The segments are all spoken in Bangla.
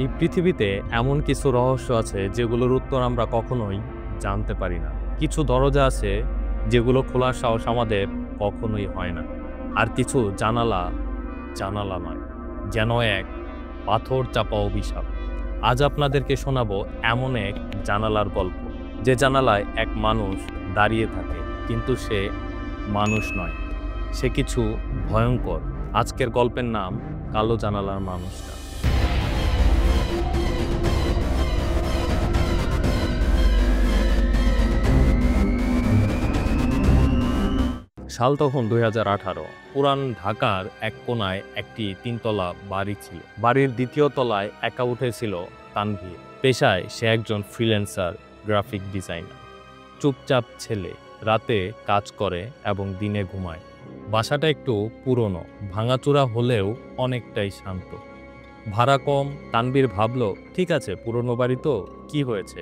এই পৃথিবীতে এমন কিছু রহস্য আছে যেগুলোর উত্তর আমরা কখনোই জানতে পারি না। কিছু দরজা আছে যেগুলো খোলার সাহস আমাদের কখনোই হয় না। আর কিছু জানালা জানালা নয়, যেন এক পাথর চাপা অভিশাপ। আজ আপনাদেরকে শোনাবো এমন এক জানালার গল্প, যে জানালায় এক মানুষ দাঁড়িয়ে থাকে, কিন্তু সে মানুষ নয়, সে কিছু ভয়ঙ্কর। আজকের গল্পের নাম কালো জানালার মানুষটা। সাল তখন 2018। পুরান ঢাকার এক কোনায় একটি তিনতলা বাড়ি ছিল। বাড়ির দ্বিতীয় তলায় একা উঠেছিল তানভীর। পেশায় সে একজন ফ্রিল্যান্সার গ্রাফিক ডিজাইনার। চুপচাপ ছেলে, রাতে কাজ করে এবং দিনে ঘুমায়। বাসাটা একটু পুরনো, ভাঙাচোরা হলেও অনেকটাই শান্ত। ভাড়া কম। তানভীর ভাবল, ঠিক আছে, পুরনো বাড়ি তো, কি হয়েছে,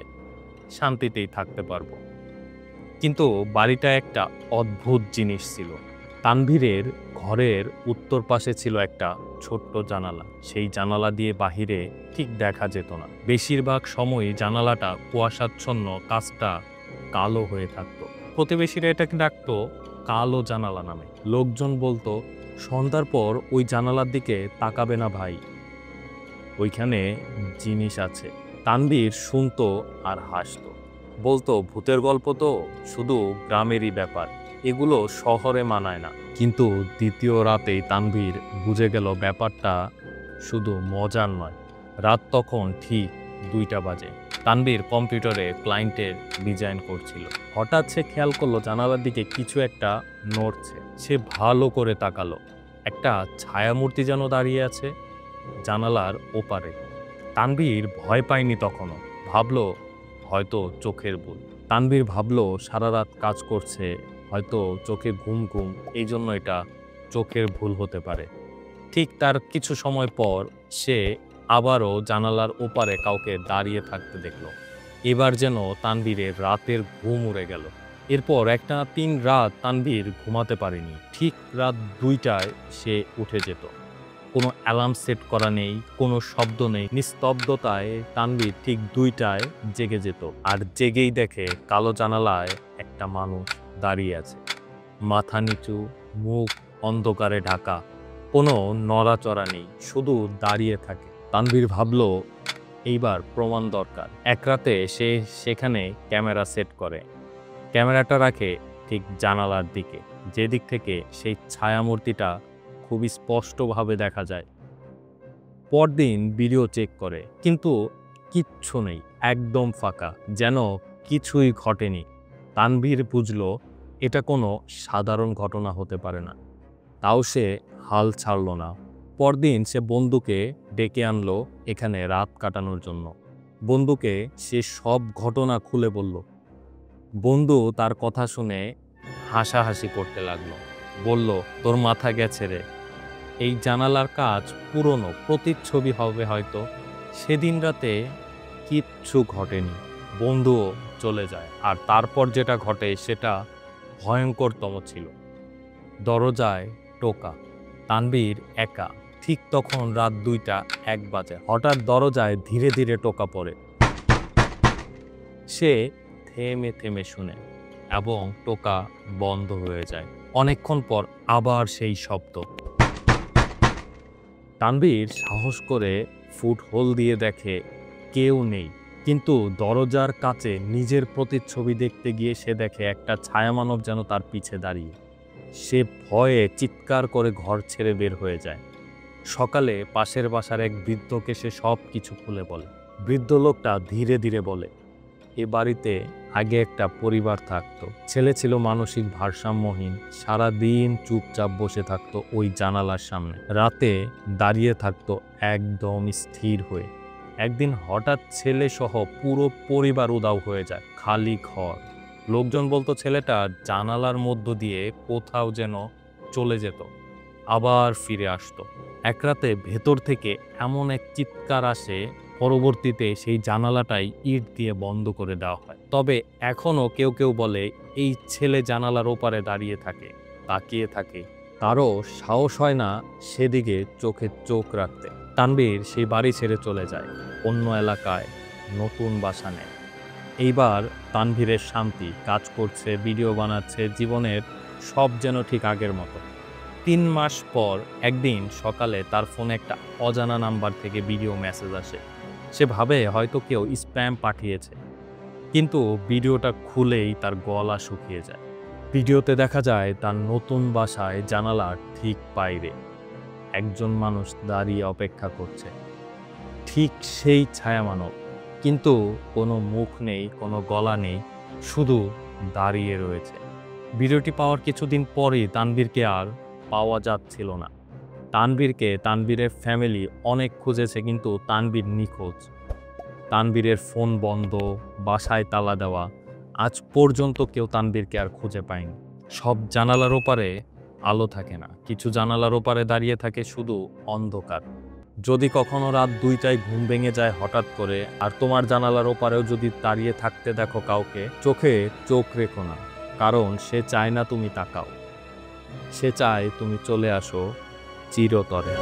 শান্তিতেই থাকতে পারবো। কিন্তু বাড়িটা একটা অদ্ভুত জিনিস ছিল। তানভীরের ঘরের উত্তর পাশে ছিল একটা ছোট্ট জানালা। সেই জানালা দিয়ে বাহিরে ঠিক দেখা যেত না। বেশিরভাগ সময়ই জানালাটা কুয়াশাচ্ছন্ন, কাঁচটা কালো হয়ে থাকতো। প্রতিবেশীরা এটাকে ডাকতো কালো জানালা নামে। লোকজন বলতো, সন্ধ্যার পর ওই জানালার দিকে তাকাবে না ভাই, ওইখানে জিনিস আছে। তানভীর শুনতো আর হাসতো, বলতো, ভূতের গল্প তো শুধু গ্রামেরই ব্যাপার, এগুলো শহরে মানায় না। কিন্তু দ্বিতীয় রাতেই তানভীর বুঝে গেল ব্যাপারটা শুধু মজার নয়। রাত তখন ঠিক 2টা বাজে। তানভীর কম্পিউটারে ক্লায়েন্টের ডিজাইন করছিল। হঠাৎ সে খেয়াল করলো জানালার দিকে কিছু একটা নড়ছে। সে ভালো করে তাকালো। একটা ছায়ামূর্তি যেন দাঁড়িয়ে আছে জানালার ওপারে। তানভীর ভয় পায়নি তখনও, ভাবলো হয়তো চোখের ভুল। তানভীর ভাবলো সারা রাত কাজ করছে, হয়তো চোখে ঘুম ঘুম, এই জন্য এটা চোখের ভুল হতে পারে। ঠিক তার কিছু সময় পর সে আবারও জানালার ওপারে কাউকে দাঁড়িয়ে থাকতে দেখল। এবার যেন তানভীরের রাতের ঘুম উড়ে গেল। এরপর একটা 3 রাত তানভীর ঘুমাতে পারেনি। ঠিক রাত 2টায় সে উঠে যেত। কোনো অ্যালার্ম সেট করা নেই, কোনো শব্দ নেই। নিস্তব্ধতায় তানভীর ঠিক 2টায় জেগে যেত। আর জেগেই দেখে কালো জানালায় একটা মানুষ দাঁড়িয়ে আছে, মাথা নিচু, মুখ অন্ধকারে ঢাকা। কোনো নড়াচড়া নেই, শুধু দাঁড়িয়ে থাকে। তানভীর ভাবল, এইবার প্রমাণ দরকার। এক রাতে সে সেখানে ক্যামেরা সেট করে। ক্যামেরাটা রাখে ঠিক জানালার দিকে, যেদিক থেকে সেই ছায়ামূর্তিটা খুবই স্পষ্টভাবে দেখা যায়। পরদিন ভিডিও চেক করে, কিন্তু কিচ্ছু নেই, একদম ফাঁকা, যেন কিছুই ঘটেনি। তানভীর বুঝল এটা কোনো সাধারণ ঘটনা হতে পারে না। তাও সে হাল ছাড়ল না। পরদিন সে বন্ধুকে ডেকে আনলো এখানে রাত কাটানোর জন্য। বন্ধুকে সে সব ঘটনা খুলে বলল। বন্ধু তার কথা শুনে হাসাহাসি করতে লাগলো, বলল, তোর মাথা গেছে রে, এই জানালার কাজ পুরনো, প্রতিচ্ছবি হবে হয়তো। সেদিন রাতে কিচ্ছু ঘটেনি, বন্ধুও চলে যায়। আর তারপর যেটা ঘটে সেটা ভয়ঙ্করতম ছিল। দরজায় টোকা। তানভীর একা। ঠিক তখন রাত 2টা 1 বাজে। হঠাৎ দরজায় ধীরে ধীরে টোকা পড়ে। সে থেমে থেমে শুনে এবং টোকা বন্ধ হয়ে যায়। অনেকক্ষণ পর আবার সেই শব্দ। তানভীর সাহস করে ফুট হোল দিয়ে দেখে কেউ নেই, কিন্তু দরজার কাছে নিজের প্রতিচ্ছবি দেখতে গিয়ে সে দেখে একটা ছায়ামানব যেন তার পিছে দাঁড়িয়ে। সে ভয়ে চিৎকার করে ঘর ছেড়ে বের হয়ে যায়। সকালে পাশের বাসার এক বৃদ্ধকে সে সব কিছু খুলে বলে। বৃদ্ধ লোকটা ধীরে ধীরে বলে, এ বাড়িতে আগে একটা পরিবার থাকতো। ছেলে ছিল মানসিক ভারসাম্যহীন, সারাদিন চুপচাপ বসে থাকতো ওই জানালার সামনে, রাতে দাঁড়িয়ে থাকতো একদম স্থির হয়ে। একদিন হঠাৎ ছেলে সহ পুরো পরিবার উধাও হয়ে যায়, খালি ঘর। লোকজন বলতো ছেলেটা জানালার মধ্য দিয়ে কোথাও যেন চলে যেত, আবার ফিরে আসতো। এক রাতে ভেতর থেকে এমন এক চিৎকার আসে, পরবর্তীতে সেই জানালাটাই ইট দিয়ে বন্ধ করে দেওয়া হয়। তবে এখনও কেউ কেউ বলে এই ছেলে জানালার ওপারে দাঁড়িয়ে থাকে, তাকিয়ে থাকে। তারও সাহস হয় না সেদিকে চোখে চোখ রাখতে। তানভীর সেই বাড়ি ছেড়ে চলে যায়, অন্য এলাকায় নতুন বাসা নেয়। এইবার তানভীরের শান্তি, কাজ করছে, ভিডিও বানাচ্ছে, জীবনের সব যেন ঠিক আগের মতো। 3 মাস পর একদিন সকালে তার ফোনে একটা অজানা নাম্বার থেকে ভিডিও মেসেজ আসে। সে ভাবে হয়তো কেউ স্প্যাম পাঠিয়েছে, কিন্তু ভিডিওটা খুলেই তার গলা শুকিয়ে যায়। ভিডিওতে দেখা যায় তার নতুন বাসায় জানালার ঠিক বাইরে একজন মানুষ দাঁড়িয়ে অপেক্ষা করছে, ঠিক সেই ছায়া মানব, কিন্তু কোনো মুখ নেই, কোনো গলা নেই, শুধু দাঁড়িয়ে রয়েছে। ভিডিওটি পাওয়ার কিছুদিন পরেই তানভীরকে আর পাওয়া যাচ্ছিল না। তানভীরের ফ্যামিলি অনেক খুঁজেছে, কিন্তু তানভীর নিখোঁজ। তানভীরের ফোন বন্ধ, বাসায় তালা দেওয়া। আজ পর্যন্ত কেউ তানভীরকে আর খুঁজে পায়নি। সব জানালার ওপারে আলো থাকে না, কিছু জানালার ওপারে দাঁড়িয়ে থাকে শুধু অন্ধকার। যদি কখনো রাত 2টায় ঘুম ভেঙে যায় হঠাৎ করে, আর তোমার জানালার ওপারেও যদি দাঁড়িয়ে থাকতে দেখো কাউকে, চোখে চোখ রেখো না, কারণ সে চায় না তুমি তাকাও। সে চায় তুমি চলে আসো চিরতরে।